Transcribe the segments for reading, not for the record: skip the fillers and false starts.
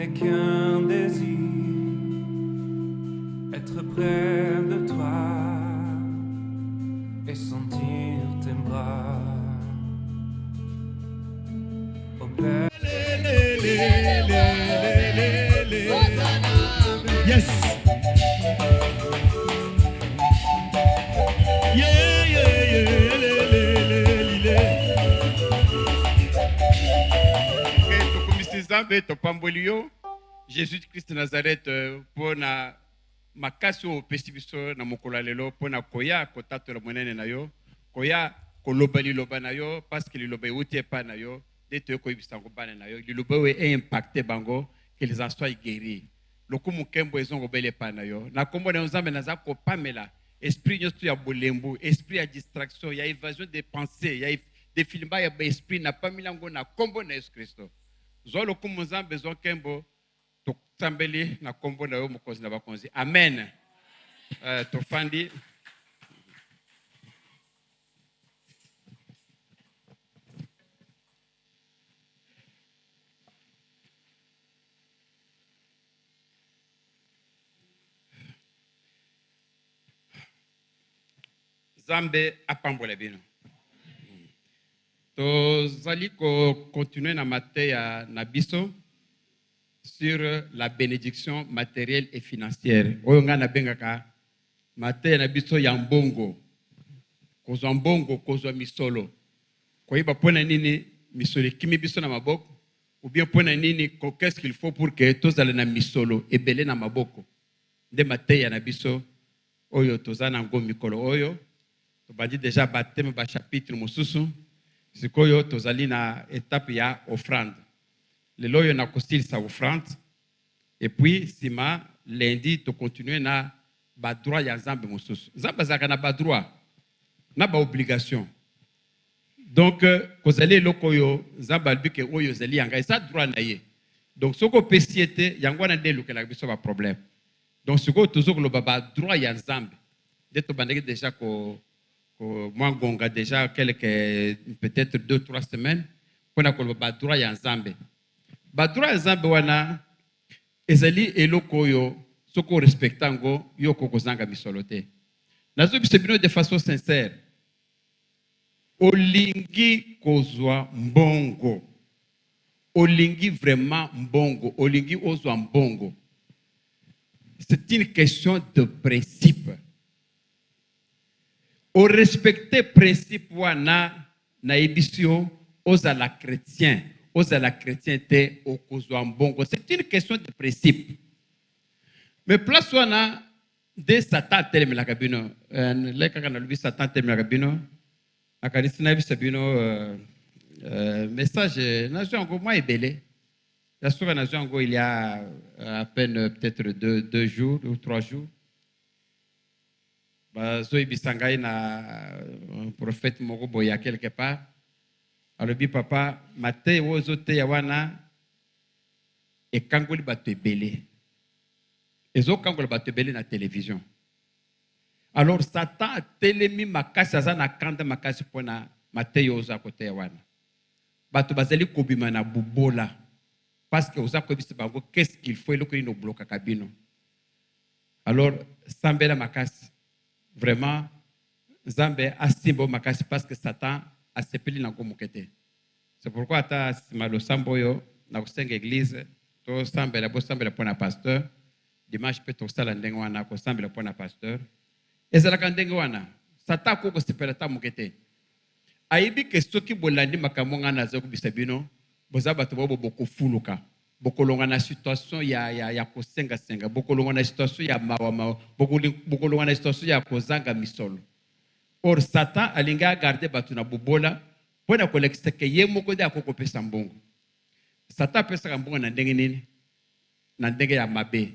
n'ai qu'un désir, être près de toi et sentir tes bras. Au Père. Yes. Yeah, yeah, yeah. Nzambe topamboli yo Jésus-Christ de Nazareth pona makasi opesi biso na mokolo lelo pona koya kotatola monene na yo koya koloba liloba na yo parce que liloba euti epa na yo nde toyekoyebisa yango bana na yo liloba oyo eimpacte bango que les en soient guéris lokumu nkembo ezongobela epa na yo na kombo na yo Nzambe naza kopamela esprit nyonso ya bolembu esprit ya distraction ya évasion des pensées ya defilimba ya esprit na pamilango na kombo na Yesu Kristo zolo kumu Nzambe zo nkembo tokutambeli na kombo na yo mokonzi na bakonzi amen. Tofandi Nzambe apambola bino. Tozali continuer na mateya na biso sur la bénédiction matérielle et financière. Oyo nga na bengaka mateya na biso ya mbongo. Kozwa mbongo, kozwa misolo. Koyeba pona nini misolo kimi biso na maboko ou bien pona nini qu'est-ce qu'il faut pour que tozala na misolo ebele na maboko. Nde mateya na biso oyo tozana ngo mikolo oyo. Tobandi déjà baptême ba chapitre mosusu. Sikoyo tozali na étape ya offrande. Lelo oyo na kosilisa offrande. Et puis sima lundi to continuer na ba droit ya Nzambe mosusu. Nzambe azaka na ba droit na ba obligation. Donc kozali eloko oyo Nzambe alibike oyo zali yanga esa droit na ye. Donc soko pesiete yango na nde lukela biso ba problème. Donc siko tozoko loba ba droit ya Nzambe. De to bandeki déjà ko moi gonga déjà quelques peut-être 2-3 semaines pour na ko ba droit ya Nzambe. Ba droit ya Nzambe wana ezali eloko oyo soko respectango yo kokozanga misolote. Nazo bisebino de façon sincère. Olingi kozwa mbongo. Olingi vraiment mbongo, olingi ozwa mbongo. C'est une question de principe. Au respecter principe wana na ebisio ozala chrétien, ozala chrétienté okozwa mbongo. C'est une question de principe. Mais place wana de Satan telemelaka bino, lekaka na lubi Satan telemelaka bino, akanisi na bisa bino message na zango moi ebele. La sourate na zango il y a à peine peut-être 2 jours ou 3 jours. Zoï bisangai na prophète moko boya quelque part. Alors bi papa mate wozote ya wana e kangoli bato ebele. Ezo kangoli bato ebele na télévision. Alors Satan telemi makasi aza na kanda makasi pona mate yoza kote ya wana. Bato bazali kobima na bubola parce que oza kobisa bango qu'est-ce qu'il faut eloko ino bloka kabino. Alors sambela makasi vraiment Nzambe asimbo makasi parce que Satan a sepeli na komukete. C'est pourquoi ata simalo samboyo na kusenga église to sambela bo sambela pona pasteur dimanche pe to sala ndenge wana ko sambela pona pasteur ezala ka ndenge wana Satan ko sepela ta mukete aibi ke soki bolandi makambo ngana za kubisa bino boza bato bobo bokofuluka bokolonga na situation ya kosenga senga bokolonga na situation ya mawa bokolonga na situation ya kozanga misolo. Or Satan alinga garder batu na bobola pona kolekisa ke ye moko de akokopesa mbongo. Satan pesa mbongo na ndenge nini na ndenge ya mabe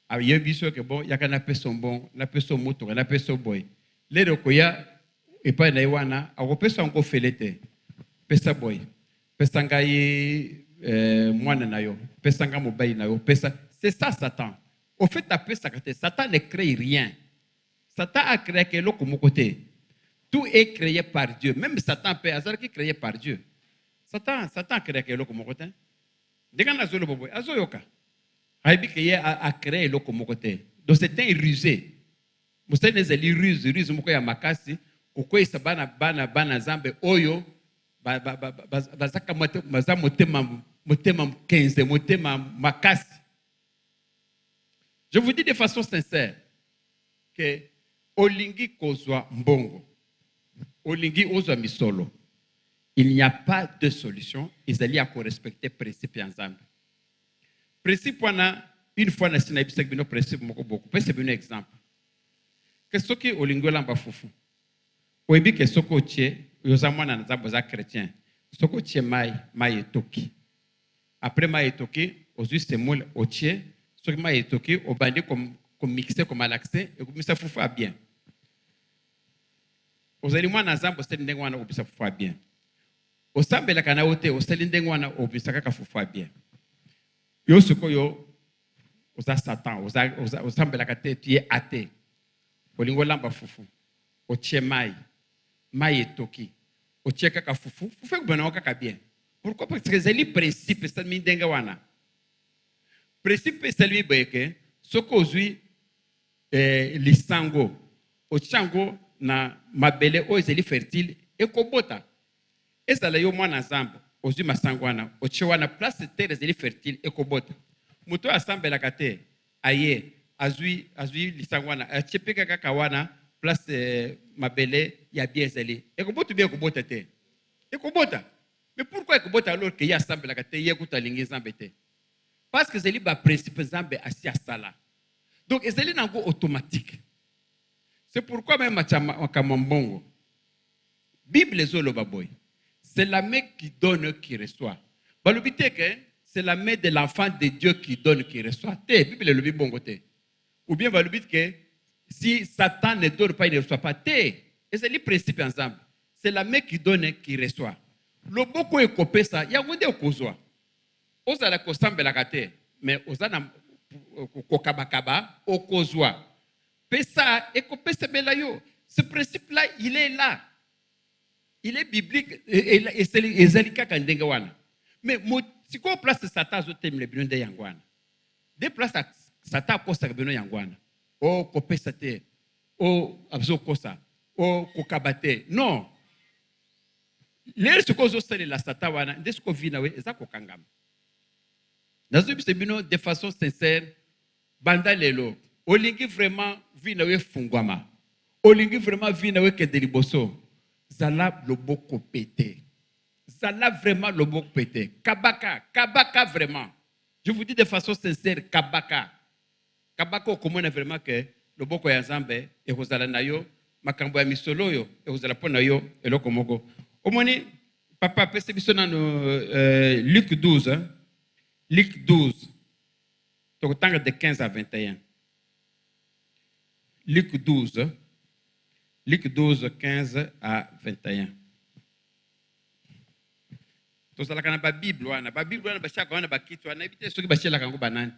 aye biso ke bon yakana pesa mbongo na pesa moto na pesa boy lero koya epa na iwana akopesa ngo felete pesa boy pesa ngai mwana na yo pesa nga mobali na yo pesa. C'est ça Satan. Au fait ta pesa kate Satan ne crée rien. Satan a créé que l'autre côté. Tout est créé par Dieu. Même Satan peut hasard qui est créé par Dieu. Satan crée que l'autre côté. ndenge nazolo bobo azoyoka aibi ke ye a créé eloko moko te. Donc c'est un rusé. Mosali ezali ruse moko ya makasi kokweyisa bana Nzambe oyo bazaka baza motema 15 motema makasi. Je vous dis de façon sincère que olingi kozwa mbongo, olingi ozwa misolo, il n'y a pas de solution. Ezali ya respecter principe ya Nzambe. Principe wana une fois na sina bisek bino principe moko boko. Pese bino exemple. Que soki olingi olamba fufu. Oyebi ke soko tie yoza mwana na Nzambe za chrétien. Soko tie mai etoki. Après mai etoki, ozui semoule otie, soki mai etoki obandi comme mixer comme malaxer et comme ça fufu bien. Ozali mwana na Nzambe oseli ndenge wana obisa fufu bien. Osambela kana ote oseli ndenge wana obisa kaka fufu bien. Yo soko yo oza Satan, osambela kate tie ate. Olingo lamba fufu. Otie mai etoki. Otie kaka fufu. Fufu ekubana kaka bien. Pourquoi? Parce que c'est le principe ça mindenga wana. Principe c'est lui boyeke. Soko ozui lisango. Ochango na mabele o ezeli fertile ekobota. Ezala yo mwana Nzambe ozui masango wana. Otie wana place terre ezeli fertile ekobota. Muto asambela kate aye azui lisango wana. Achepeka kaka wana place mabele ya bien ezeli. Ekobota bien ekobota te. Ekobota. Mais pourquoi ekobota alors que ya asambela kate ye kutalingi Nzambe te? Parce que ezeli ba principe Nzambe asi asala. Donc ezeli nango automatique. C'est pourquoi même Makamambongo. Bible zoloba boy. C'est la main qui donne qui reçoit. Balobite que c'est la main de l'enfant de Dieu qui donne qui reçoit. Te Bible le bongo te. Ou bien balobite que si Satan ne donne pas il ne reçoit pas te. Et c'est le principe ensemble. C'est la main qui donne qui reçoit. Le boko e kopé ça, ya wonde okozwa. Ozala kosambela kate, mais ozana kokabakaba okozwa. Pesa ekopesa bela yo. Ce principe là, il est là. Il est biblique et c'est ezalika kandenga wana. Mais si ko place Satan zo temle bino de yangwana. De place Satan kosa bino yangwana. O kopesa te. O abzo kosa. O kokabate. Non. Les ce qu'on ose la Satan wana, de ce qu'on vit nawe ezako kangama. Nazo bise bino de façon sincère banda lelo. Olingi vraiment vi nawe fungwama. Olingi vraiment vi nawe kedeliboso. Zala loboko pété. Zala vraiment loboko pété. Kabaka vraiment. Je vous dis de façon sincère, kabaka. Kabaka comment vraiment que loboko ya Nzambe e kozala nayo makambo ya misolo yo e kozala pona yo eloko moko. Omoni papa pese biso na Luc 12 hein? Luc 12. Tokotanga de 15 à 21. Luc 12. Luc 12, 15 à 21. Tozalaka na ba Bible wana bashaka wana bakitu wana ebite soki bashelaka ngo banani.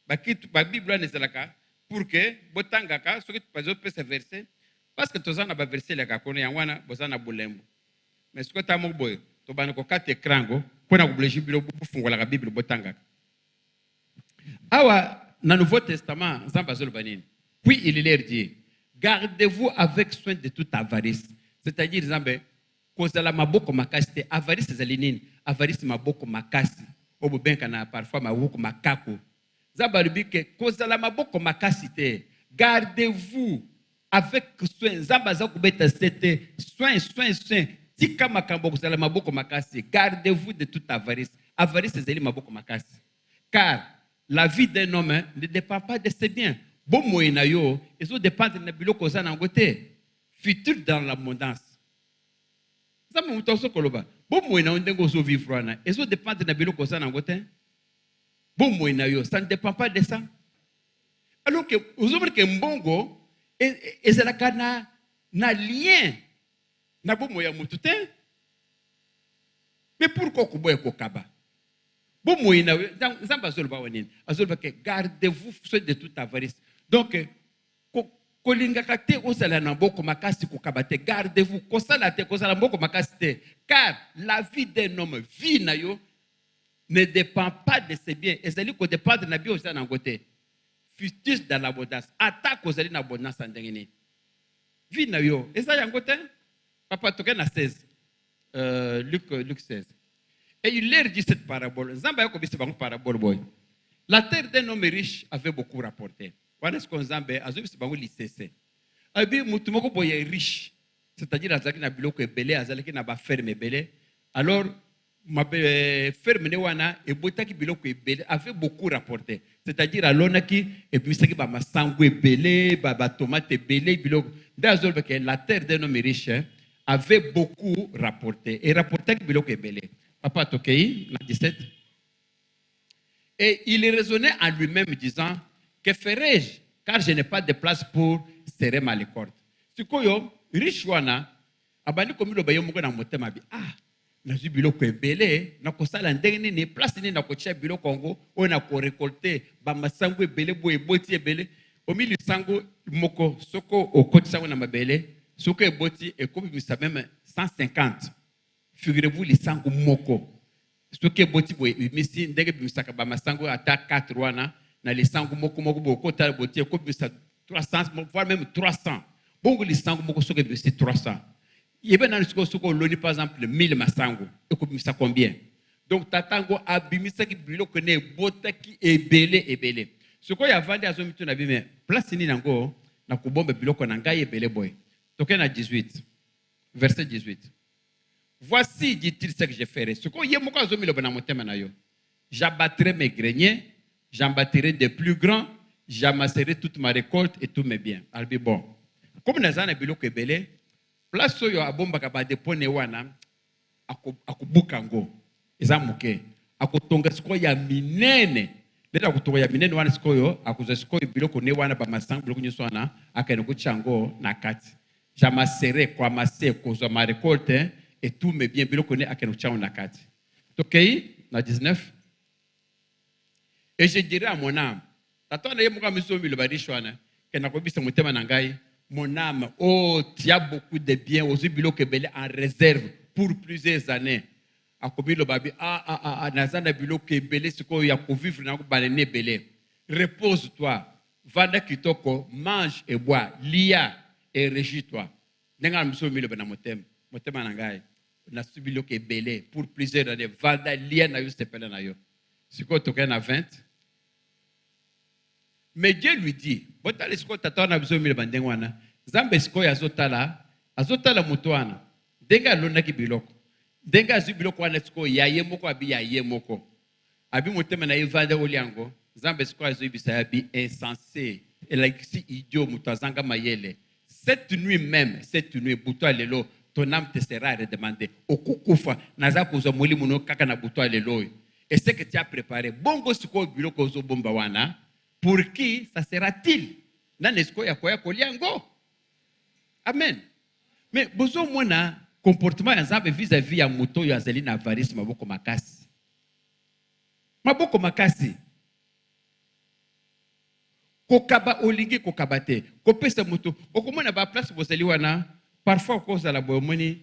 Bakitu ba Bible wana ezalaka pour que botangaka soki tupazo pesa verset parce que tozana ba verset la kakono ya wana bozana bulembo. Mais soki tamo boy to bana ko kate ekrango pona ko bleji bilo bufungola ka Bible botangaka. Awa na Nouveau Testament Nzambe azoloba nini? Puis il leur dit gardez-vous avec soin de toute avarice. C'est-à-dire, Nzambe, kozala maboko makasi te. Avarice ezali nini? Avarice maboko makasi. Obo benka na parfois maboko makako. Nzambe alobi ke kozala maboko makasi te. Gardez-vous avec soin. Nzambe azakubeta sete soin. Tika makambo kozala maboko makasi. Gardez-vous de toute avarice. Avarice ezali maboko makasi. Car la vie d'un homme ne dépend pas de ses biens. Bon moyen yo, ils ont dépendre de biloko za na ngote. Futur dans l'abondance. Ça me mutoso koloba. Bon moyen ndengo zo vivre wana. Ils ont dépendre de biloko za na ngote. Bon moyen yo, ça ne dépend pas de ça. Alors que vous avez que mbongo ezalaka na lien na bon moyen mutute. Mais pourquoi kuboye kokaba? Bon moyen yo, nzamba zoloba wanini. Azoloba que gardez-vous de toute avarice. Donc, gardez-vous, car la vie d'un homme, vie na yo, ne dépend pas de ses biens. Et c'est lui qui dépend de la vie aussi en côté. Fût-il dans l'abondance. Attaque aux alliés dans l'abondance en dernier. Vie na yo. Et ça, y a un côté. Papa, tu as 16. Luc 16. Et il leur dit cette parabole. Zamba yoko bisi bango parabole boy. La terre d'un homme riche avait beaucoup rapporté. Voilà ce qu'on zambé. Azo bisi bango lisese. Abi mutumoko boy est riche. C'est-à-dire azaki na biloko ebele, azalaki na ba ferme ebele. Alors ma ferme ne wana e botaki biloko ebele avait beaucoup rapporté. C'est-à-dire alonaki et puis saki ba masango ebele, ba tomate ebele biloko. D'azol que la terre d'un homme riche avait beaucoup rapporté et rapporté biloko ebele. Papa Tokei, la 17. Et il raisonnait en lui-même disant, que ferai-je car je n'ai pas de place pour serrer ma corde. Sikoyo, riche wana, abani komi lo bayo moko na motema bi. Ah, na zu biloko ebele, na kosala ndenge ni place ni na kotia biloko kongo, o na ko récolter ba masango ebele bo eboti ebele. Omi lisango moko soko okoti sango na mabele, soko eboti ekomi misa même 150. Figurez-vous lisango moko. Soki eboti bo misi ndenge bimisaka ba masango ata 4 wana na lisango moko moko bo kota boti ekomi misa 300 voire même 300. Bongo lisango moko soki bisi 300. Yebe na soko loni par exemple 1000 masango ekomi misa combien? Donc tatango abimisa ki biloko ne botaki ebele. Soko ya vandi azomitu na bime place ni nango na kubomba biloko na ngai ebele boy. Toke na 18. Verset 18. Voici, dit-il, ce que je ferai. J'abattrai mes greniers, j'en bâtirai des plus grands, j'amasserai toute ma récolte et tous mes biens. Albi bon. Comme nous avons biloko ebele, place oyo abomba ka ba depone wana akubukango. Eza muke. Akotonga siko ya minene. Leta kutonga ya minene wana siko yo, akuza siko biloko ne wana ba masango biloko nyoso wana akene ko chango na kati. J'amasserai kwa masser kozo ma récolte et tout mes biens biloko ne akene ko chango na kati. Tokei na 19. Et je dirai à mon âme, tata na ye muka miso mi le baricho wana, ke na ko bisa motema na ngai, mon âme, oh, tu as beaucoup de biens, aux biloko ebele en réserve pour plusieurs années. Akobi lo babi nazana biloko ebele siko ya ko vivre na ko banene ebele. Repose-toi, vanda kitoko, mange et bois, lia et régis-toi. Nenga miso mi le bana motema na ngai. Na biloko ebele pour plusieurs années, vanda lia na yo sepela na yo. Siko toke na 20. Mais Dieu lui dit, botale siko tata na biso mi le bandeng wana, Zambe siko ya azotala moto wana. Denga lonaki biloko. Denga azu biloko wana siko ya ye moko abi ya ye moko. Abi motema na evande oliango. Zambe siko azu ibisa ya bi insensé. Elakisi idiot moto azanga mayele. Cette nuit buto lelo, ton âme te sera redemandée. Okukufa naza kozo moli muno kaka na buto lelo. Et ce que tu as préparé, bongo siko biloko zo bomba wana, pour qui ça sera-t-il? Nanesko ya koya koliango. Amen. Mais bozo mona comportement ya Nzambe vis-à-vis ya moto ya zeli na avarice maboko makasi. Maboko makasi. Kokaba olingi kokabate. Kopesa moto. Okomona ba place bozeli wana parfois koza la boyomoni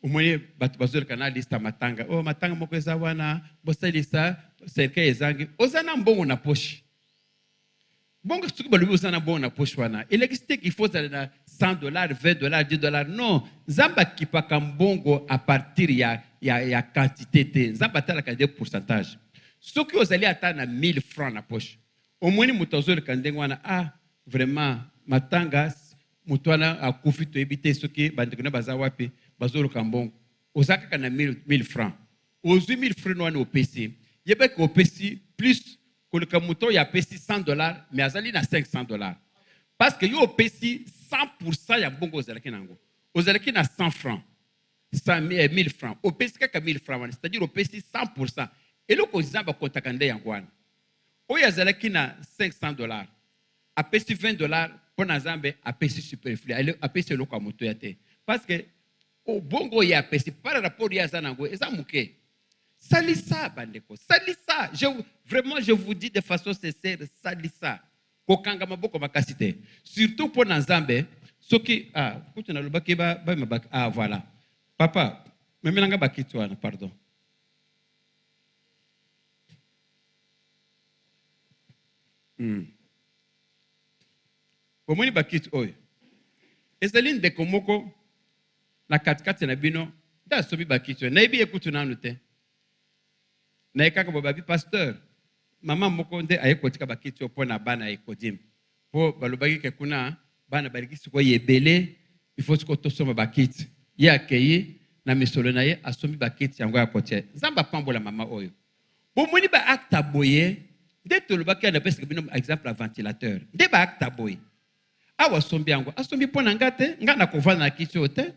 omoni batu bazol kana lista matanga. Oh matanga moko eza wana bosalisa serke ezangi. Ozana mbongo na poche. Bon, ce que vous avez bon poche wana. Il existe qu'il faut $100, $20, $10. Non, Zamba qui pas comme bongo à partir ya quantité. Zamba tala ka des pourcentage. Ce que vous allez attendre 1000 francs na poche. Au moins mutazol kandeng wana vraiment matanga mutwana akufi to ebite ce que bandekona bazawapi bazolo kambongo. Ozaka kana 1000 francs. Ozu 1000 francs wana au PC. Yebe ko PC plus que le mouton y a payé $100, mais azali na $500. Parce que yo payé 100% ya bongo ozalaki nango. Ozalaki na 100 francs. 1000 francs. Au payé kaka 1000 francs, c'est-à-dire au payé 100%. Et le kozamba kontakande yangwana. Oya azalaki na $500. A payé $20 pour nazambe a payé superflu. A payé le mouton ya te. Parce que au bongo ya payé par rapport ya zanango ezamuke. Salissa, bandeko. Salissa. Vraiment, je vous dis de façon sincère, salissa. Kokanga maboko makasite. Surtout pour Nzambe, ce qui voilà. Papa, memenanga bakitwana, pardon. Bomoni bakiti oyo. Ezali ndeko moko na katikati na bino da sobi bakiti oyo. Na yebi ekutu nanu te. Na yekaka babi pasteur. Mama moko nde ayekotika bakiti oyo po na bana yekodim. Po balobaki ke kuna bana baliki siko yebele il faut siko tosoma bakiti. Ye akei na misolo na ye asomi bakiti yango ya kotia. Nzamba pambola mama oyo. Bomoni ba acte boye nde tolobaki na pesa bino exemple à ventilateur. Nde ba acte boye. Awa sombi yango asombi pona ngate nga na kovana na kiti ote.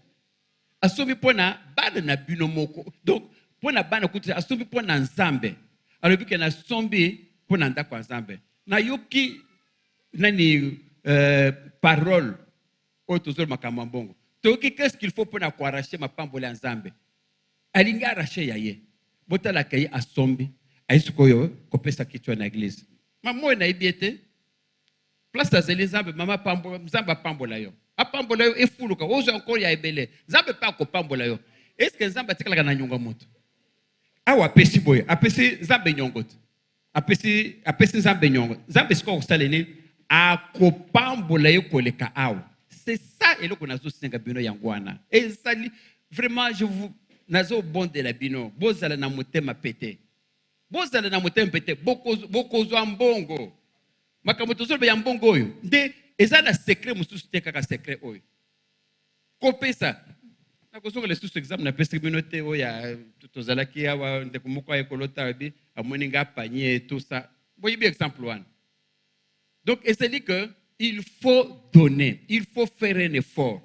Asombi pona bana na bino moko. Donc pona bana kuti asombi pona nzambe. Alors que na sombi pona ndako nzambe. Na yoki nani parole o tozolo makambo mbongo. Toki qu'est-ce qu'il faut pour na ko arracher mapambola nzambe. Alinga arracher yaye. Botala kayi asombi aisukoyo kopesa kichwa na église. Mamo na ibiete. Place azeli nzambe mama pambola nzamba pambola yo. Apambola yo efuluka ozo encore ya ebele. Nzambe pa ko pambola yo. Est-ce que nzamba tikala na nyonga moto? Awa apesi boye, apesi nzambe nyongoto. Apesi nzambe nyongo. Nzambe siko kosaleni akopambola yo koleka awa. C'est ça eloko nazo senga bino yangwana. Et ça vraiment je vous nazo bon de la bino. Bozala na motema pété. Bozala na motema pété. Bokozwa mbongo. Makambo tozolo ya mbongo oyo. Nde eza na secret mususu te kaka secret oyo. Kopesa. Na kozonga le sous exemple na pesa bino te oya tozalaki awa ndeko moko ekolota bi amoni nga panier tout ça. Voyez bien exemple one. Donc c'est dit que il faut donner, il faut faire un effort.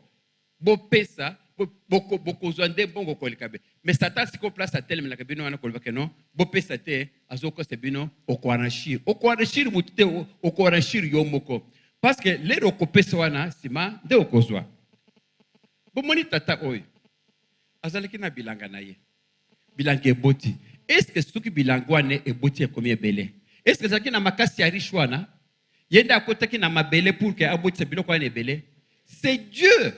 Bo pesa boko zonde bongo kolikabe. Mais Satan siko place à tel melaka bino wana kolibake non. Bo pesa te azoko se bino okwanashir. Okwanashir mutute okwanashir yomoko. Parce que les okopesa wana sima de okozwa. Bo moni tata oyo. Azalaki na bilanga na ye. Bilanga eboti. Est-ce que soki bilanga wana eboti ekomi ebele? Est-ce que zaki na makasi ya riche wana? Yenda akotaki na mabele pour que aboti biloko wana ebele? C'est Dieu.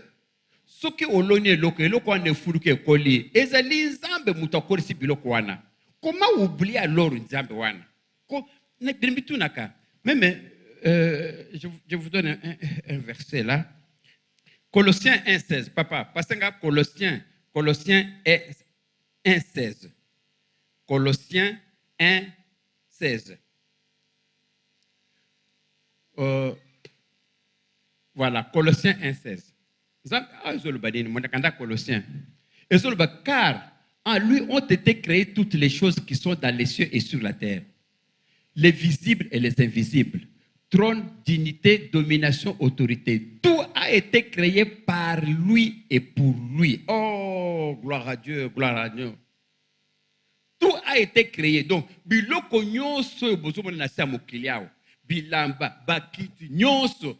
Soki oloni eloko wana efuluki ekoli. Ezali nzambe mutu akolisi biloko wana. Comment oublier alors nzambe wana? Même je vous donne un verset là. Colossiens 1,16. Papa, passez-nga Colossiens 1,16. Colossiens 1,16. Voilà, Colossiens 1,16. Colossiens. Car en lui ont été créées toutes les choses qui sont dans les cieux et sur la terre, les visibles et les invisibles, trône, dignité, domination, autorité. Tout a été créé par lui et pour lui. Oh, gloire à Dieu, gloire à Dieu. Tout a été créé. Donc, biloko nyonso bozo mona sa mokiliao. Bilamba, bakiti nyonso.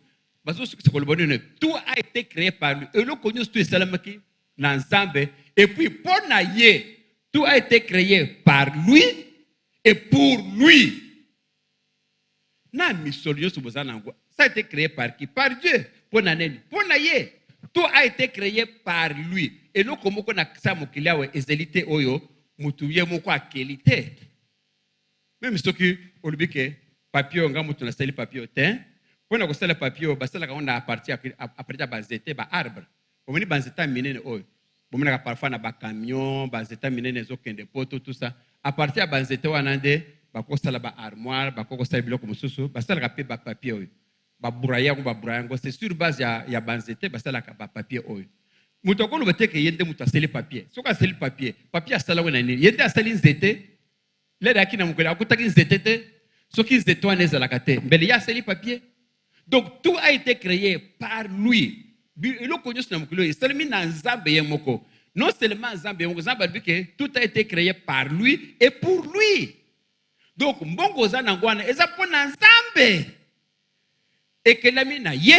Tout a été créé par lui. Et le cognos tout est salamaki dans Nzambe. Et puis pour naïe, tout a été créé par lui et pour lui. Ça a été créé par qui? Par Dieu. Pour naïe. Tout a été créé par lui. Et le comment qu'on a ça mokilia ou ezélité oyo mutuye moko akelité. Même ce qui au que papier nga mutu na sali papier ten. Pona ko sala papier basala ka onda partir après bazete ba arbre. Omoni banzeta minene oyo. Bomona ka parfois na ba camion, banzeta minene zo kende poto tout ça. À partir banzete wana nde ba ko sala ba armoire, ba ko sala biloko mususu, basala ka pe ba papier oyo. Ba buraya ko ba buraya ngo c'est sur base ya banzete basala ka ba papier oyo. Mutu ko lo beteke yende mutu aseli papier. Soka aseli papier asala wana nini? Yende asali nzete. Le daki na mukela akutaki nzete te. Soki nzete wana ezala ka te. Mbele ya aseli papier. Donc tout a été créé par lui. Non seulement Nzambe, tout a été créé par lui et pour lui. Donc mbongo za nangwana eza pona Nzambe. Et que la mina ye,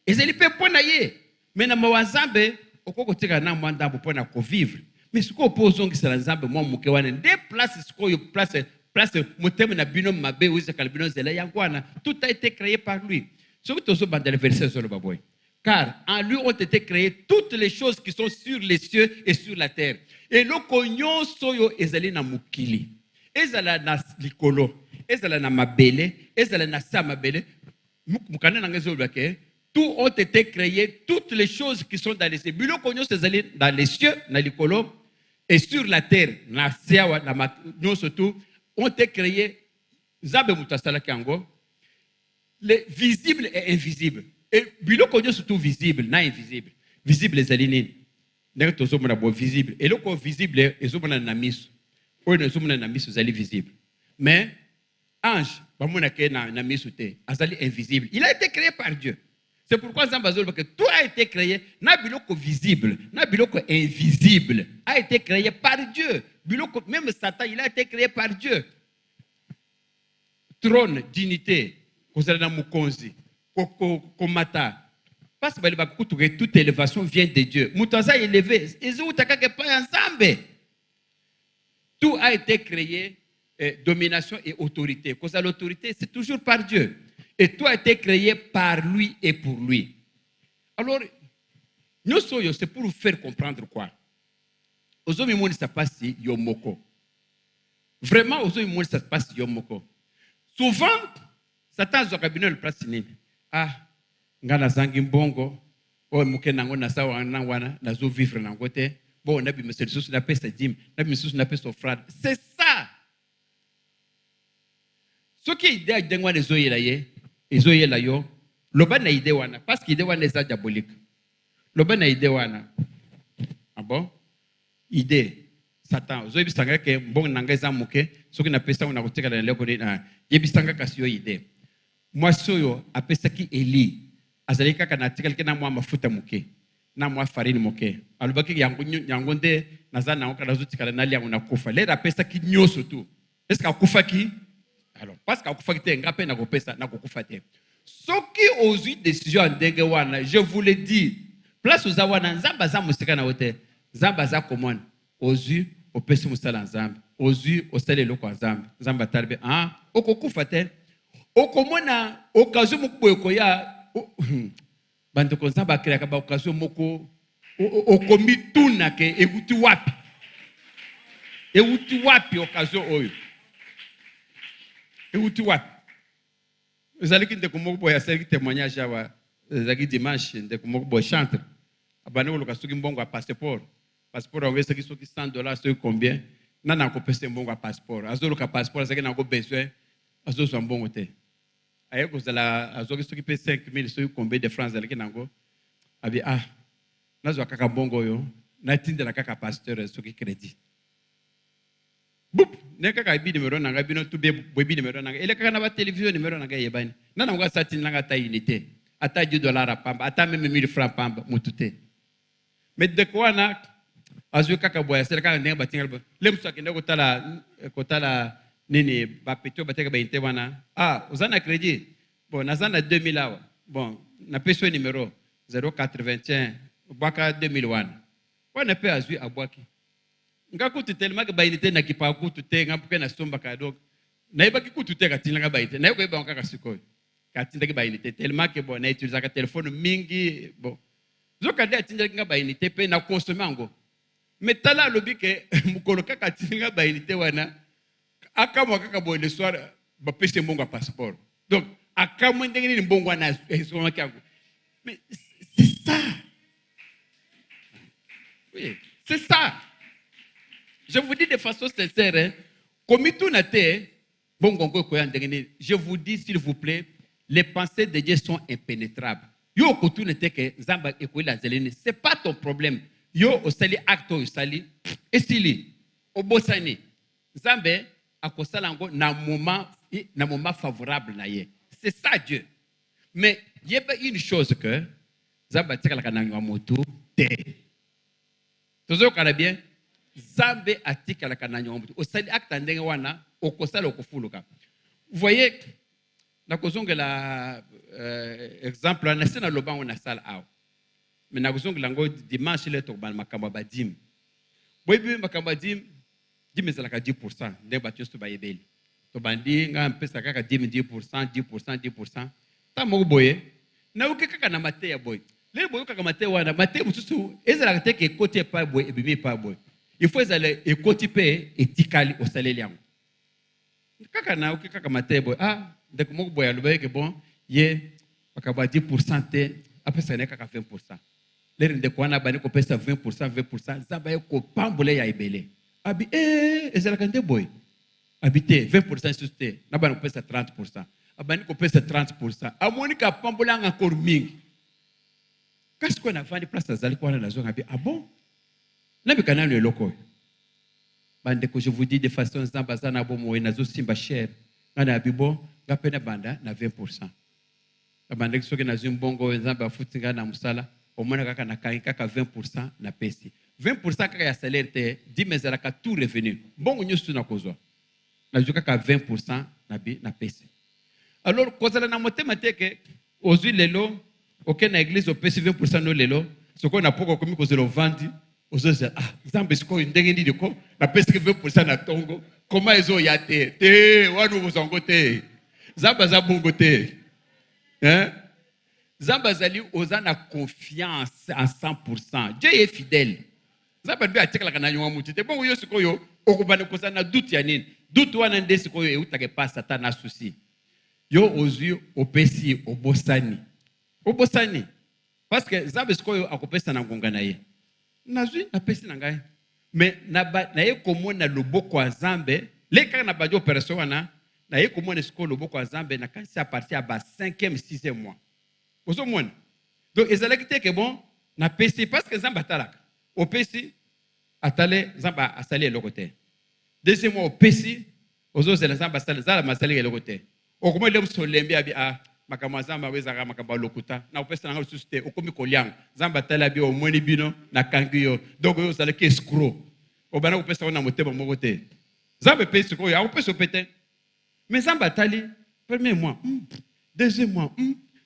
ezeli pe pona ye. Mais na mawa Nzambe okoko tika na mwanda pona ko vivre. Mais ce qu'on pose on qui Nzambe moi muke wana des places ce qu'on place motema na bino mabe uze kalbino zela yangwana. Tout a été créé par lui. Car en lui ont été créées toutes les choses qui sont sur les cieux et sur la terre. Et le cognon soyo ezali na mukili. Ezala na likolo. ezala na mabele, ezala na sa mabele, tout ont été créés, toutes les choses qui sont dans les cieux. Biloko nyonso ezali dans les cieux, na likolo, et sur la terre, na siawa, na nyonso tout, ont été créés, Nzambe mutu asalaki yango, les visibles et invisibles. Et biloko nyonso tout visible, na invisible. Visible ezali nini? Ndenge tozomona bo visible. Eloko visible ezomona na miso. Oyo ezomona na miso ezali visible. Mais ange, bamonake na miso te, azali invisible. Il a été créé par Dieu. C'est pourquoi que tout a été créé, na biloko visible, na biloko invisible, a été créé par Dieu. Biloko, même Satan, il a été créé par Dieu. Trône, dignité, kozala mukonzi, komata. Parce que toute élévation vient de Dieu. Mutaza élevé, tout a été créé, domination et autorité. Cause à l'autorité, c'est toujours par Dieu. Et tout a été créé par lui et pour lui. Alors, c'est pour vous faire comprendre quoi. Aujourd'hui, monde ça passe yomoko. Vraiment, aujourd'hui, ça passe yomoko. Souvent, Satan a le place nini. Ah, ngana zangi mbongo, o muke nango na sawa wana, na zo vivre nango te. Bon, nabi monsieur sous na pesa dim, nabi monsieur na pesa offrande. C'est ça. Ce qui est idée d'engwa les oye la ye, ezoye la yo, loba na idée wana, parce que idée wana est diabolique. Loba na idée wana. Ah bon? Idée. Satan, ozoye bisanga ke mbongo nanga za muke, ce qui na pesa ona kotika na leko na, yebisanga kasi yo idée. Moi soyo apesa ki Eli. Azali kaka na tika kelke na mwa mafuta muke. Na mwa farine muke. Alubaki yango nde naza na oka nazo tika na liango na kufa. Le apesa ki nyoso tu. Est-ce ka kufa ki? Alors, parce que kufa ki te ngape na kopesa na kokufa te. Soki ozui décision ndenge wana, je vous le dis. Place oza wana nzamba za musika na wote. Nzamba za commune. Ozui opesi musala nzamba. Ozui osale loko nzamba. Nzamba talbe okokufa te. Okomona occasion moko koya bande ko nzamba kreka ba occasion moko okomituna ke ewuti wapi? Ewuti wapi occasion oyo? Ewuti wapi? Ezali ki ndeko moko boya seli témoignage awa ezali dimanche ndeko moko boya chantre. Abane oloka soki mbongo a passeport. Passeport on vese ki soki $100 soki combien? Nana ko pese mbongo a passeport. Azoloka passeport ezali na ko besoin azozo mbongo te. Aye kozala azoki soki pe 5000 soki combien de francs ezali nango? Abi nazo kaka mbongo yo na tindela kaka pasteur soki crédit. Boop, ne kaka bi numéro nanga bino to be bi numéro nanga. Ele kaka na ba télévision numéro nanga yebani. Nana ngwa satine nanga ta unité. Ata $10 à pamba, ata même 1000 francs pamba mutute. Mais de quoi na azu kaka boya sel kaka ndenge batinga lemso akende kotala nini ba petio bateka ba inte wana uzana crédit bon nazana 2000 awa bon na peso numéro 081 bwaka 2001 wana pe azu abwaki ngakutu tellement que ba inte na kipa kutu te ngapuke na somba ka donc na ibaki kutu te katinga ba inte na ko ba kaka sikoy katinga ke ba inte tellement que bon na utiliser ka téléphone mingi bon zoka de atinga nga ba inte pe na consommer ngo mais tala lobi ke mukolo kaka tinga ba inte wana akamwa kaka boy le soir ba pese mbongo passeport donc akamwa ndenge ni mbongo na esoma kyangu mais c'est ça oui c'est ça je vous dis de façon sincère hein, comme tout na te bongo ngo ko ndenge ni je vous dis s'il vous plaît les pensées de Dieu sont impénétrables yo ko tout nete ke zamba ekola zeleni c'est pas ton problème yo osali acte osali esili obosani zambe akosalango na moment favorable na ye. C'est ça Dieu. Mais il y a une chose que Zamba tika la kananga moto te. Tozo kana bien Zambe atika la kananga moto. Osali acte ndenge wana okosala okufuluka. Vous voyez na kozonga la exemple na sena lobango na sala aw. Mais na kozonga lango dimanche le to ban makamba badim. Boyebi makamba dim dimezalaka 10% nde bato nyonso bayebeli tobandi nga mpesa kaka 10%. Ta moko boye nauke kaka na mateya boye lelo boye kaka mateya wana mateya mosusu ezalaka te ke ekoti epai boye ebimi epai boye il faut ezala ekoti mpe etikali osaleli yango kaka na oki kaka mate boy ndeko moko boy aloba ke bon ye bakaba 10% te apesa ne kaka 20%. Lere ndeko wana bani ko pesa 20%, zamba ye ko pambole ya ibele. Abi ezalaka nde boy. Habité 20% sur te, na bani ko pesa 30%. Abani ko pesa 30%. Amoni ka pambola encore mingi. Kasi ko na fandi place azali ko na zo ngabi bon. Na bi kanalo eloko. Bande que je vous dis de façon zamba zana bomo na zo simba cher. Na bibo ngapena banda na 20%. Bande que soki na zimbongo zamba futinga na musala, omona kaka na kaka 20% na pesi. 20% kaka ya salaire te 10 mezala ka tout revenu. Bongo nyusu na kozwa. Na zo kaka 20% na pesi. Alors kozala na motema teke ozwi lelo OK na église au pesi 20% no lelo, soko na poko komi kozelo vandi. Ozoza nzambe sikoyo ndenge ndidi ko na pesi 20% na tongo koma ezo ya te wanu bozongo te zamba za bongo te zamba zali oza na confiance à 100%. Dieu est fidèle. Zamba bi atikala kana nywa muti te bongo yo sikoyo okubana koza na doute ya nini doute wana nde sikoyo eutake pa satan na souci yo ozwi opesi obosani parce que zamba sikoyo akopesa na ngonga na ye nazwi na pesi na ngai mais na ye komona loboko ya Nzambe leka na badio opération wana na ye komona siko loboko ya Nzambe na kanisi à partir ya ba 5e 6e mois ozomona donc ezalaki te ke bon na pesi parce que Nzambe atalaka opesi atale Nzambe asali eloko te deuxième mois opesi ozozela Nzambe asali zala masali eloko te okomona le msolembe abi makambo Nzambe awezaka makambo lokuta na opesa na ngalo te okomi kolianga Nzambe atala bi omoni bino na kangi yo donc yo zala ke escroc obana opesa na motema moko te Nzambe pesi ko ya opesa pete mais Nzambe atali premier mois deuxième mois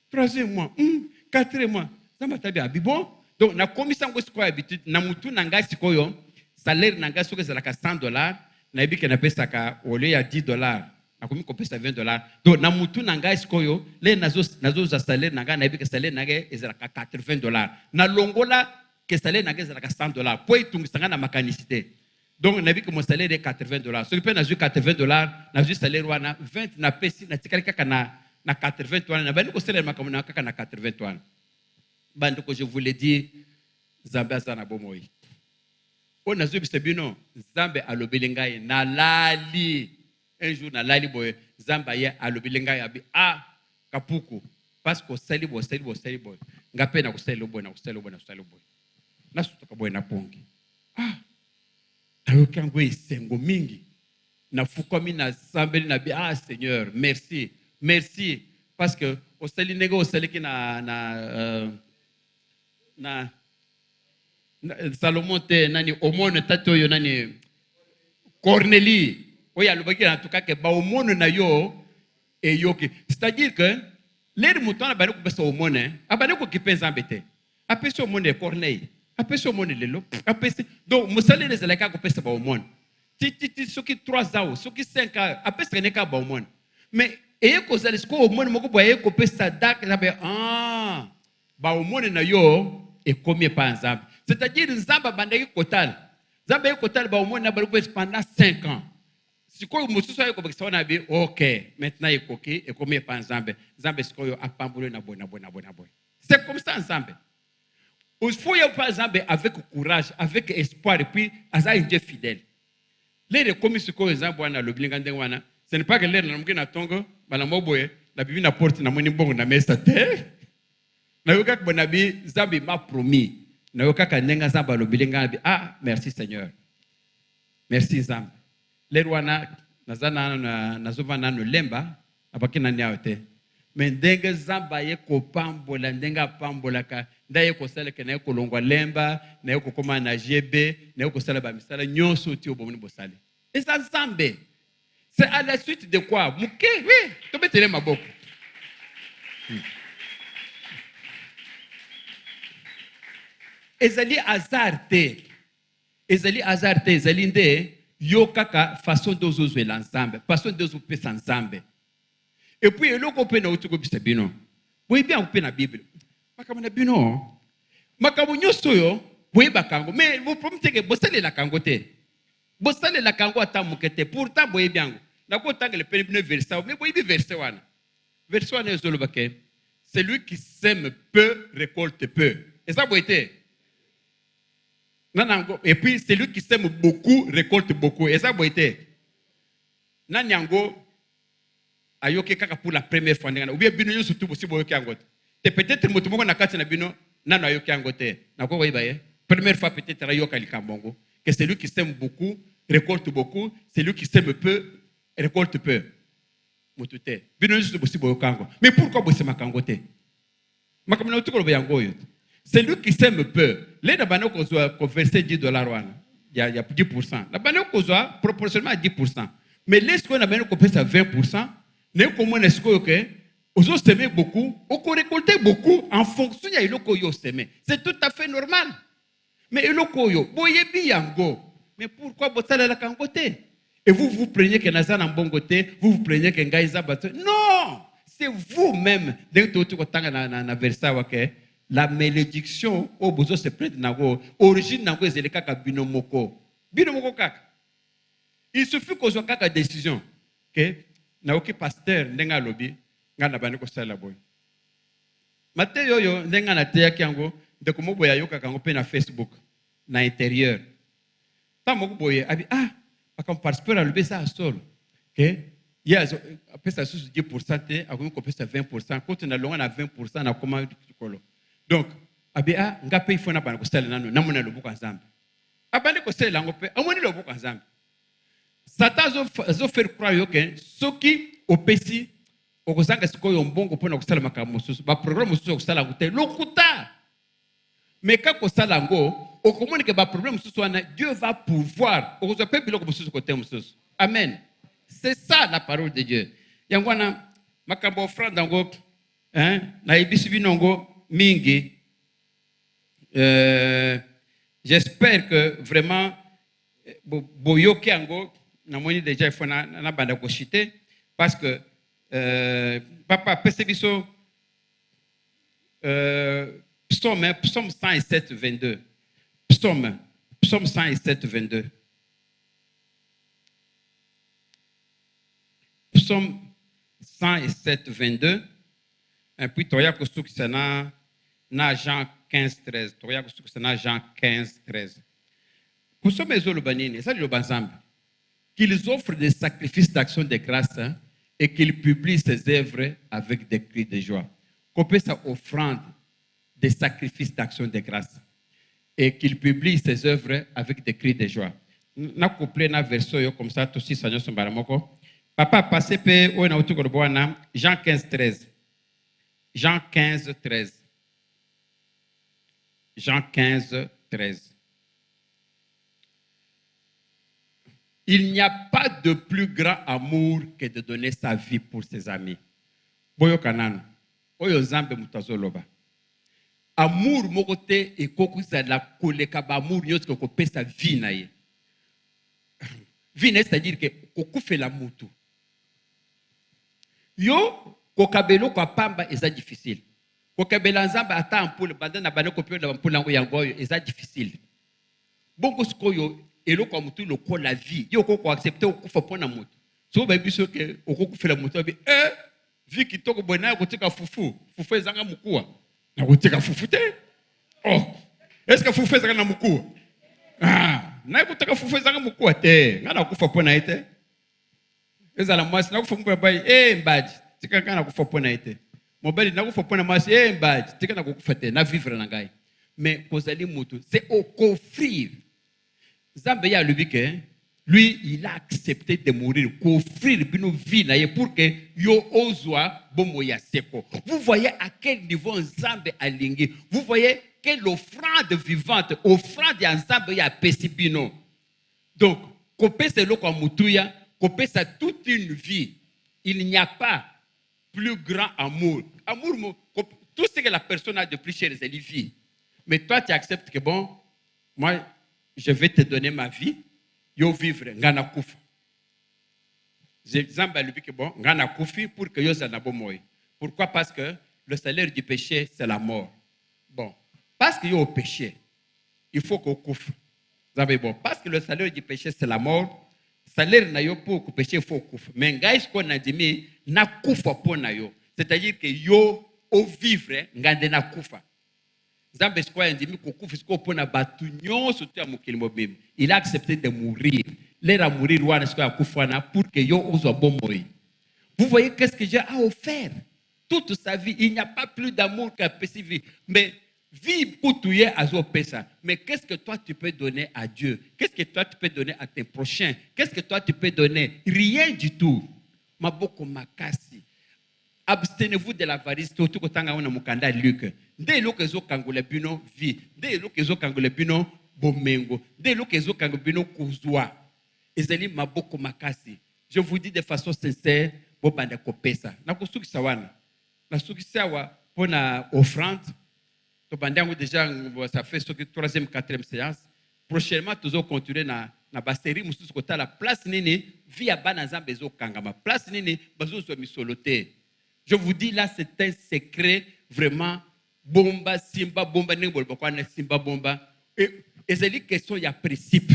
troisième mois quatrième mois Nzambe atali abi bon donc na komisa ngo siko habitude na mutu na ngai sikoyo salaire na ngai soko zalaka $100 na ebike na pesa ka ole ya $10 akomi kopesa $20 donc na mutu na ngai sikoyo le nazo za salaire na ngai na ebike salaire na ngai ezalaka $80 na longola ke salaire na ngai ezalaka $100 po itungisanga na makanicité donc na ebike mo salaire est $80 so pe na zu $80 na zu salaire wana 20 na pesi na tikali kaka na 80 wana na bani ko salaire makambo na kaka na 80 wana bande ko je vous le dis Nzambe azana bomoi on a zu bisebino Nzambe alobeli ngai na lali un jour na lali boy Nzambe ye alobeli ngai abi kapuku parce que sali boy ngape na kusali boy na sutoka boy na pongi ayo kango isengo mingi na fukomi na Nzambe na bi Seigneur merci parce que osali nego osali ki na Salomon te nani omone tato yo nani Cornélie oya alobaki na tuka ke ba omone na yo eyoki c'est-à-dire que l'air mouton na bani ko pesa omone abani ko kipenza mbete apesi omone Corneille apesi omone lelo apesi donc musali les alaka ko pesa ba omone ti soki 3 ans soki 5 ans apesi ne ka ba omone mais eye ko zali ko omone moko boye ko pesa dak na be ba omone na yo et combien par Nzambe c'est-à-dire Nzambe bandaki kotal Nzambe kotal ba omone na ba ko pendant 5 ans sikoyo mususu ayo ko bekisa na bi OK maintenant ekoki et combien par Nzambe sikoyo apambolo na bona c'est comme ça Nzambe il faut y avoir Nzambe avec courage avec espoir et puis aza un Dieu fidèle les comme sikoyo Nzambe wana loblinga ndenge wana ce n'est pas que l'air na mukina tongo bala moboye la bibi na porte na moni bongo na mesa te na yoka bonabi Nzambe m'a promis na yoka kanenga Nzambe loblinga bi merci Seigneur merci Nzambe l'air wana nazana nazovana no lemba abaki na nyaote mais ndenge Nzambe ye ko pambola ndenga pambolaka ndaye ko sala ke na ko longwa lemba na ko koma na GB na ko sala ba misala nyonso ti obomoni bosali et ça Nzambe c'est à la suite de quoi muke oui to betele maboko ezali azarte ezali nde yo kaka façon d'ozozwela Nzambe façon d'ozopesa Nzambe et puis eloko pe na utuko bisabino boyi bien ko pe na Bible makambo na bino makambo nyonso yo boyi bakango mais vous promettez que bosale la kango te bosale la kango ata mukete pourtant boyi bien Na ko tanga le pene verset, mais boy bi verset wana. Verset wana ezoloba ke celui qui sème peu récolte peu. Et ça boité. Et puis celui qui sème beaucoup récolte beaucoup. Et ça boité. Nanyango ayoke kaka pour la première fois ou bien bino yosu tu bosi boyoke angote. Te peut-être moto moko na kati na bino nano ayoke angote. Na ko baye. Première fois peut-être ayoka likambongo que celui qui sème beaucoup récolte beaucoup, celui qui sème peu récolte peu. Motute. Bino yosu bosi boyoka ango. Mais pourquoi bosi makangote? Makamna utuko lo yango yo. Celui qui sème peu, les d'abano ko verser $10 il y a 10%. D'abano ko proportionnellement à 10%. Mais laisse qu'on a bien qu'on pèse à 20%, n'est comment est-ce que aux autres semer beaucoup, on récolter beaucoup en fonction de l'oko yo semer. C'est tout à fait normal. Mais l'oko yo, boye biyango. Mais pourquoi botala la kangote? Et vous prenez que Nazan en bon côté, vous prenez que Ngaïza batte. Non! C'est vous-même, dès que tu as versé la malédiction au besoin se prête nago, origine nago est le kaka binomoko. Binomoko kaka. Il suffit qu'on soit kaka décision que na oki pasteur ndenga lobi ngana bani ko sala boy. Mateo yo ndenga na teya kiango de komo boya yo kaka ngope na Facebook na intérieur. Ta moko boye abi comme participer à lobi ça solo. Que il y a pesa sous 10% te akomi ko pesa 20% quand on a longa na 20% na koma kolo. Donc abi ngape il faut na bani ko sala nano namona lobuka nzambe. Abani ko sala ngope amoni lobuka nzambe. Satan a fait croire que ceux qui opesi okozanga sikoyo mbongo pona kusala makambo susu ba problème susu kusala kuté lokuta. Mais quand kosala ngo okomoni que ba problème susu wana Dieu va pouvoir okozope biloko susu côté mususu. Amen. C'est ça la parole de Dieu. Yangwana makambo offrande ngo na ibisi binongo mingi. J'espère que vraiment boyoke ango na moni déjà il faut na banda ko chiter parce que papa pesebiso psaume 107 22 psaume 107 22 psaume 107 22 et puis toya ko suki sana na Jean 15 13 toya ko suki sana Jean 15 13 kusoma ezolo banini ça le banzambe qu'ils offrent des sacrifices d'action de grâce et qu'ils publient ses œuvres avec des cris de joie. Qu'on peut sa offrande des sacrifices d'action de grâce et qu'ils publient ses œuvres avec des cris de joie. Na couplé na version comme ça tout si sanyo sombaramoko. Papa passé pe o na utuko boana Jean 15 13. Jean 15 13. Jean 15 13. Il n'y a pas de plus grand amour que de donner sa vie pour ses amis. Boyo kanano. Oyo zambe mutazoloba. Amour mokote et kokuza la koleka ba amour nyotko ko pesa vie na ye. Vie c'est-à-dire que kokufe la mutu. Yo kokabelo kwa pamba eza difficile. Kokabela nzamba ata ampule bandana banoko pio na ampule ngo yango eza difficile. Bongo skoyo eloko mutu loko la vie yo ko accepter okufa pona mutu so ba biso ke okokufela mutu abi vie kitoko bona ko tika fufu ezanga mukua na ko tika fufu te est-ce que fufu ezanga na mukua na ko tika fufu ezanga mukua te ngana kufa pona ite ezala mwasi na kufa mukua bai mbaji tika kana kufa pona ite mobali na kufa pona mwasi mbaji tika na kufa te na vivre na ngai mais kozali mutu c'est au offrir. Zambe ya lui, il a accepté de mourir, qu'offrir une vie pour que yo ozwa bomoya seko. Vous voyez à quel niveau Zambe a lingi. Vous voyez quelle offrande vivante, offrande ya Zambe ya pesibino. Donc, kopesa loko mutuya, kopesa toute une vie. Il n'y a pas plus grand amour. Amour, tout ce que la personne a de plus cher, c'est la vie. Mais toi, tu acceptes que bon, moi, je vais te donner ma vie, yo vivre, ngana kufa. Exemple, lui que bon, ngana kufi pour que yo zanabo moi. Pourquoi? Parce que le salaire du péché, c'est la mort. Bon, parce que yo au péché, il faut qu'on couffe. Bon, parce que le salaire du péché, c'est la mort, salaire na yo pour péché faut kufa. Mais ngai ce qu'on a dit na kufa pour na yo. C'est-à-dire que yo au vivre ngande na kufa. Nzambe ce qu'on a dit ko kufa ce qu'on pour na batu nyonso tu amokili mobim. Il a accepté de mourir. L'air à mourir wana ce qu'on a kufa na pour que yo ozo bon moi. Vous voyez qu'est-ce que Dieu a offert toute sa vie. Il n'y a pas plus d'amour qu'un petit vie. Mais vie pour tout azo pesa. Mais qu'est-ce que toi tu peux donner à Dieu? Qu'est-ce que toi tu peux donner à tes prochains? Qu'est-ce que toi tu peux donner? Rien du tout. Maboko makasi. Abstenez-vous de l'avarice. Tout kotanga wana mukanda Luc. Dès lo kezo kangole bino vie. Dès lo kezo kangole bino bomengo. Dès lo kezo kangole bino kuzwa. Ezeli maboko makasi. Je vous dis de façon sincère, bobanda kopesa. Na kusukisa wana. Na sukisa wa pona offrande. Déjà, ça fait ce que 3e, 4e séance. Prochainement, nous allons continuer na série. Nous allons la place nini via banazan bezo kangama. Place nini bezo so misolote. Je vous dis là, c'est un secret vraiment. Bomba, simba, bomba, simba, bomba. Et c'est une question, il y a principe.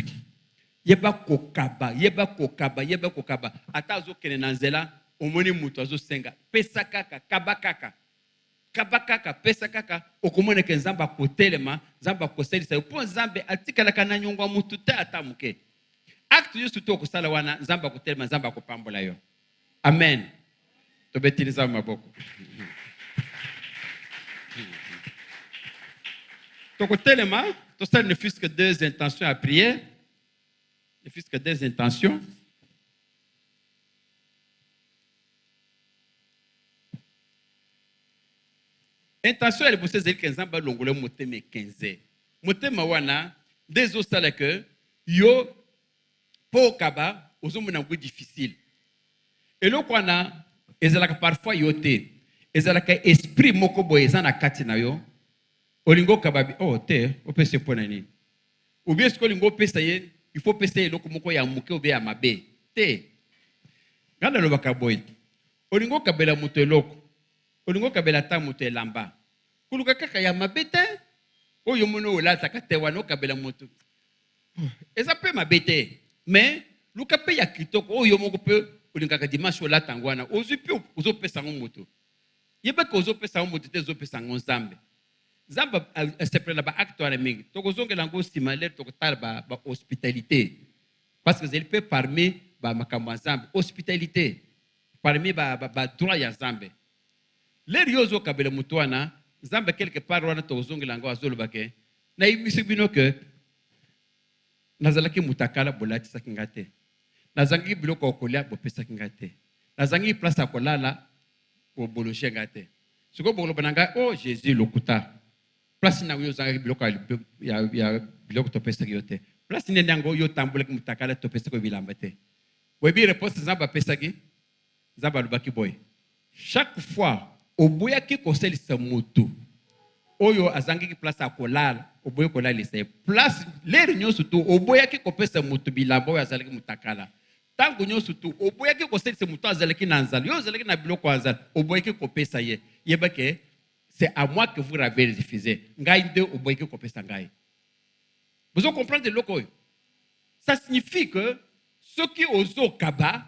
Yeba kokaba. Ata zo kenenanzela, omoni mutu azo senga. Pesa kaka, kabakaka. Kabakaka pesa kaka okomone ke nzamba kotelema nzamba koselisa po nzambe atikala kana nyongwa mutu ta atamuke acte yusu to kosala wana nzamba kotelema nzamba kopambola yo amen to betiliza maboko to kotelema to sala ne fût que 2 intentions à prier ne fût que 2 intentions. Intention elle bosser zeli kenzamba longole moteme 15. Motema wana des osala que yo po kaba ozomona ngwe difficile. Et lo kwana ezalaka parfois yote. Ezalaka esprit moko boye ezana kati na yo. Olingo kababi oh te opese pona ni. Ou bien ce que olingo pesa ye, il faut pesa eloko moko ya muke obe ya mabe. Te. Ngana lo bakaboy. Olingo kabela muto eloko. Olingo kabela ta muto elamba. Kuluka kaka ya mabete. Oyo mono olata kate wano kabela muto. Eza pe mabete. Mais luka pe ya kitoko oyo moko pe olinga ka dimanche olata ngwana. Ozu pe ozo pesa ngomoto. Yeba ko ozo pesa ngomoto te ozo pesa ngonzambe. Zamba sepela ba acte wana mingi. Toko zongela ngo simaler toko tala ba hospitalité. Parce que elle peut parmi ba makambo nzambe hospitalité. Parmi ba droit ya nzambe. Les riozo kabele mutuana, Zamba quelque part wana tozongi lango azolo bake. Na ibisi bino que nazalaki mutakala bolati sakingate. Nazangi biloko okolia bopesa kingate. Nazangi place akolala bo boloche ngate. Siko bolo bananga oh Jésus lokuta. Place na yo zangi biloko ya biloko topesa yote. Place ni ndango yo tambule mutakala topesa ko bilambate. Webi réponse zamba pesaki. Zamba lubaki boy. Chaque fois oboya ki koselisa mutu oyo azangi ki place akolala oboya kolalisa place lere nyonso tu oboya ki kopesa mutu bilamba oyo azalaki mutakala tango nyonso tu oboya ki koselisa mutu azalaki na nzala yo azalaki na biloko azala oboya ki kopesa ye yebake c'est à moi que vous avez refusé ngai nde oboya ki kopesa ngai. Vous comprenez le loco? Ça signifie que ceux qui ozo kaba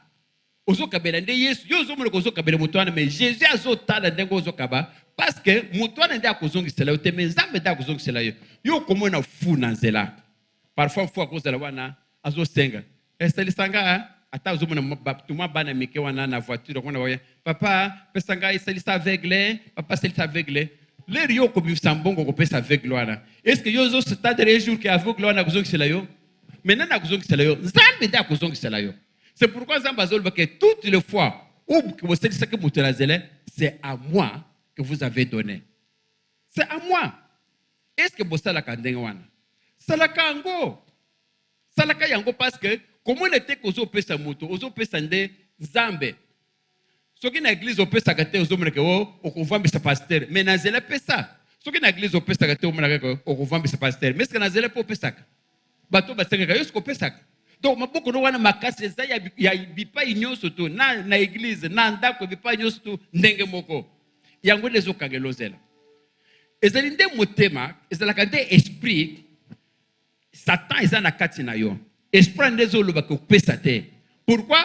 ozo kabela nde Yesu yo zo muloko ozo kabela mutuana mais Jésus azo tala ndengo ozo kaba parce que mutuana nde akozongisela yo te mais nzambe nde akozongisela yo yo komona fu na nzela parfois fu akozala wana azo senga eselisanga ata ozo mona tuma bana mike wana na voiture kona waya papa pesanga eselisa aveugle papa eselisa aveugle le rio kobisa mbongo kopesa aveugle wana est-ce que yo zo stade de jour que aveugle wana akozongisela yo maintenant akozongisela yo nzambe nde akozongisela yo. C'est pourquoi Zambazol que toutes les fois où vous savez ce que vous avez, c'est à moi que vous avez donné. C'est à moi. Est-ce que vous savez la kandengwana? Salaka yango. Salaka yango parce que comment était que vous pesa moto, vous pesa nde Zambe. Ce qui na église au pesa kate vous omre que o kovambi sa pasteur, mais na zela pesa. Ce qui na église au pesa kate omre que o kovambi sa pasteur, mais ce que na zela po pesa. Bato basenga yo ko pesa. Donc maboko no wana makasi za ya bipa nyonso to na église na ndako bipa nyonso to ndenge moko yango lezo kangelozela ezali nde motema ezala kande esprit satan ezana kati na yo esprit ndezo loba ko pesa te Pourquoi?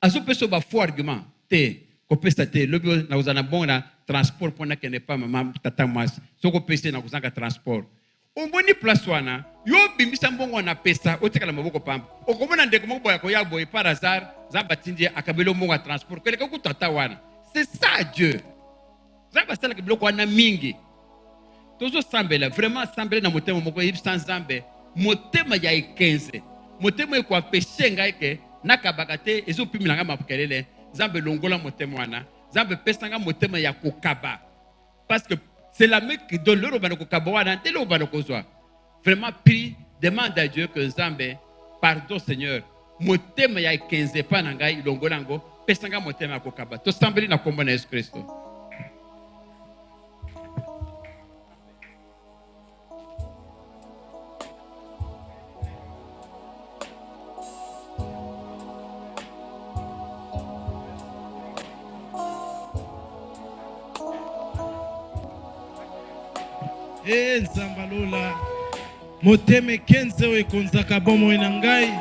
Azo peso ba faux argument. Te, ko pesa te, lobi na uzana bon na transport pona que ne pas maman tata mas. Soko pesa na uzanga transport. Omboni place wana, yo bimbisa mbongo na pesa, otekala maboko pamba. Okomona ndeko moko boya ko ya boy par hasard, zamba tindi akabelo mbongo ya transport. Kele ko tata wana. C'est ça Dieu. Zamba sala ke biloko wana mingi. Tozo sambela, vraiment sambela na motema moko yibisa nzambe. Motema ya 15. Motema ko apeshe ngai ke nakabaka te ezo pimilanga mabukelele. Nzambe longola motema wana. Nzambe pesanga motema ya kokaba. Parce que c'est la main qui donne le robano kokaba wana, te le robano kozwa. Vraiment prie, demande à Dieu que Nzambe pardon Seigneur. Motema ya 15 pa na ngai longola ngo pesanga motema ya kokaba. To sambeli na kombo na Yesu Kristo. Nzambalola moteme kenze we konzaka bomo na ngai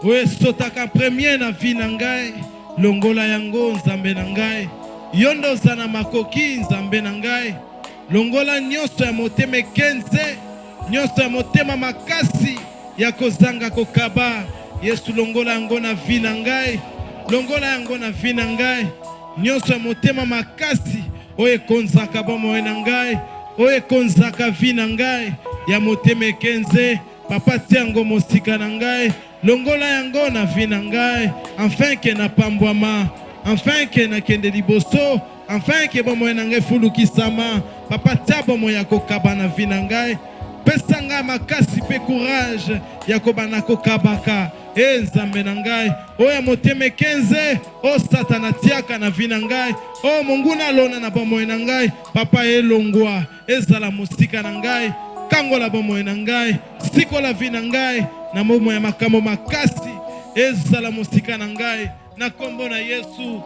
we sotaka premier na vie na ngai longola yango nzambe na ngai yondo zana makoki nzambe na ngai longola nyonso ya moteme kenze nyonso ya motema makasi ya kozanga kokaba Yesu longola yango na vie na ngai longola yango na vie na ngai nyonso ya motema makasi oye konzaka bomo na ngai oye konzaka vi na ngai ya moteme kenze papa tiango mosika na ngai longola yango na vi na ngai enfin ke na pambwama enfin ke na kende liboso enfin ke bomo na ngai fulukisama papa tia bomo ya kokaba na vi na ngai pesa ngai makasi pe courage ya kobana kokabaka nzambe na ngai oya moteme kenze o satana tiaka na vi na ngai o monguna lona na bomo na ngai papa elongwa ezala mosika na ngai kangola bomo na ngai sikola vi na ngai na momo ya makambo makasi ezala mosika na ngai na kombo na Yesu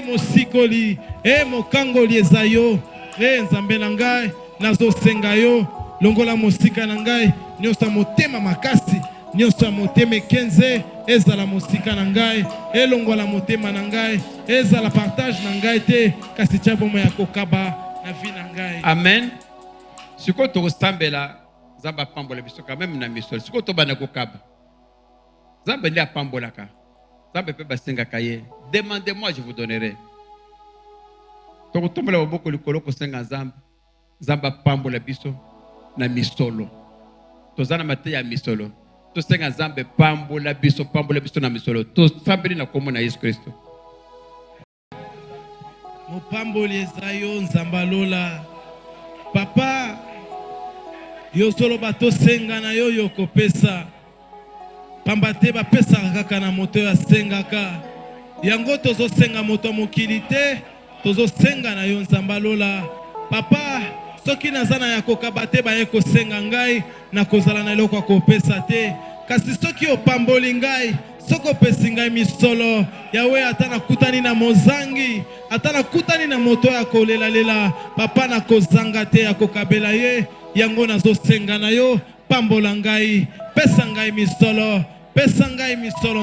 mosikoli mokangoli ezayo nzambe na ngai nazosenga yo longola mosika na ngai nyonso motema makasi nyonso ya motema kenze ezala mosika na ngai elongola motema na ngai ezala partage na ngai te kasi tia bomo ya kokaba na vi na ngai amen. Siko tokosambela Nzambe apambola biso quand même na misolo siko tobana kokaba Nzambe ndi apambolaka Nzambe pe basengaka ye demandez-moi je vous donnerai tokotombola boboko likolo kosenga Nzambe Nzambe apambola biso na misolo tozana mate ya misolo tosenga Nzambe pambola biso na misolo tosambeli na kombo na Yesu Kristo mopamboli ezayo Nzambalola papa yo solo batosenga na yo yokopesa pamba te bapesaka kaka na moto ya sengaka yango tozosenga moto mokili te tozosenga na yo Nzambalola papa soki nazana ya kokaba te baye kosenga ngai na kozala na eloko ya kopesa te kasi soki opamboli ngai soko opesi ngai misolo yawe ata nakutani na mozangi ata nakutani na moto ya kolelalela papa na kozanga te ya kokabela ye yango nazosenga na yo pambola ngai pesa ngai misolo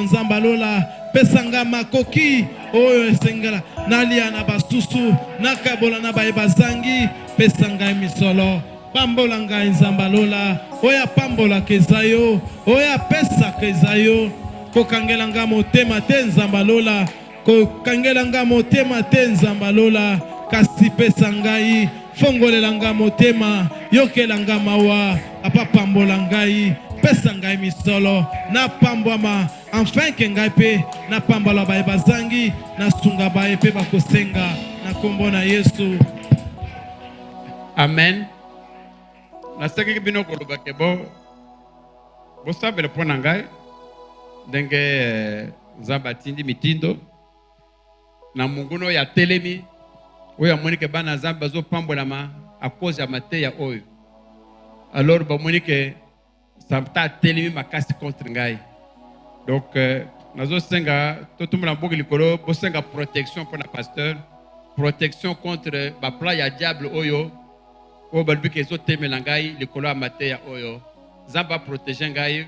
Nzambalola pesa ngai makoki oyo esengela nalia na basusu nakabola na baye bazangi pesa ngai misolo pambola ngai Nzambalola oya pambola kezayo oya pesa kezayo kokangela nga motema te Nzambalola kokangela nga motema te Nzambalola kasi pesa ngai fongolela nga motema yokela nga mawa apa pambola ngai pesa ngai misolo na pambwama enfin ke ngai pe na pambola baye bazangi na sunga baye pe bakosenga na kombo na Yesu amen. Nasaki bino koloba ke bosambela pona ngai ndenge Nzambe atindi mitindo na munguno ya telemi oyo amoni ke bana Nzambe bazopambolama a cause ya mateya oyo alors bamoni ke samta telemi makasi contre ngai donc nazosenga totumula mboki likolo bosenga protection pour la pasteur protection contre ba plan ya diable oyo o balbi ke ezotemela ngai likolo ya mateya oyo Nzambe protéger ngai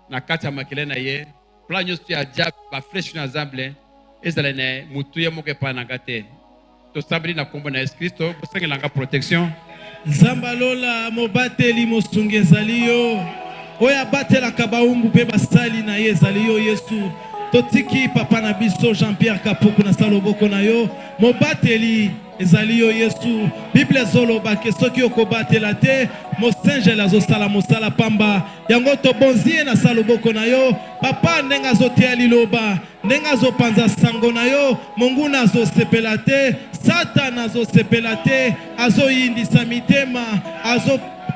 na kati ya makele na ye plan nyonso ya diable baflèche na nzambe ezala na motu ye moko epai na nga te. Tosambeli na kombo na Yesu Kristo bosengelanga protection. Nzambe alola mobateli mosungi ezali yo oyo abatelaka baumbu mpe basali na ye ezali yo Yesu. Totiki papa na biso Jean-Pierre Kapuku na saloboko na yo mobateli ezali yo Yesu. Bible ezoloba ke soki okobatela te mosengele azosala mosala pamba yango tobonzi ye na saloboko na yo papa ndenge azoteya liloba ndenge azopanza sango na yo monguna azosepela te satana azosepela te azoyindisa mitema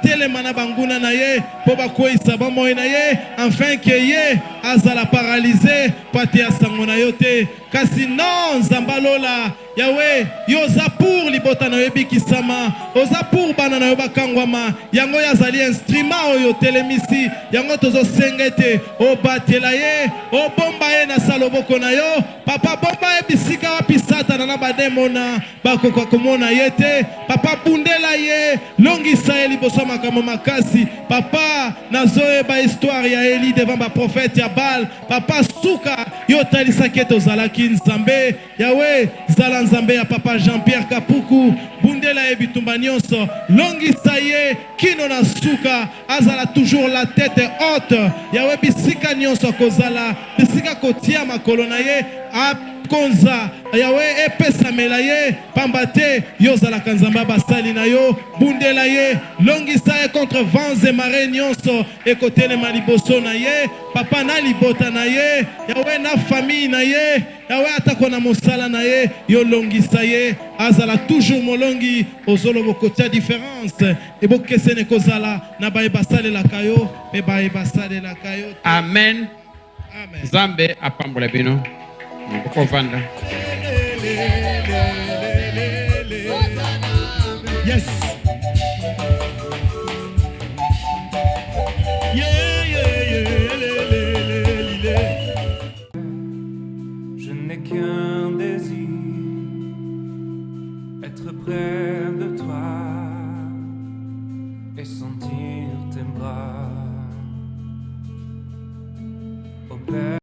telema na banguna na ye po bakweyisa bomoi na ye afin ke ye azala paralysé po ateya sango na yo te kasi non nzambe alola yawe yo oza pour libota na yo ebikisama oza pour bana na yo bakangwama yango oyo azali instrument oyo otelemisi yango tozosenga ete obatela ye obomba ye na saloboko na yo papa bomba ye bisika wapi satana na bademona bakoka komona ye te papa bundela ye longisa ye liboso makambo makasi papa nazoyeba histoire ya Eli devant baprofete ya Baal papa suka yo talisaki ete ozalaki nzambe yawe zala nzambe ya papa Jean-Pierre Kapuku bundela ye bitumba nyonso longisa ye kino na suka azala toujours la tête haute yawe bisika nyonso kozala bisika kotia makolo na ye konza yawe epesamela ye pamba te yo ozalaka nzambe basali na yo bundela ye longisa ye contre vents et marées nyonso ekotelema liboso na ye papa na libota na ye yawe na famille na ye yawe atako na mosala na ye yo longisa ye azala toujours molongi ozoloba kotia différence ebokesene kozala na baye basalelaka yo mpe baye basalelaka yo Amen. Amen. Nzambe apambola bino kovanda. Yes. Yeah, yeah, yeah, le. Je n'ai qu'un désir, être près de toi et sentir tes bras. Au Père.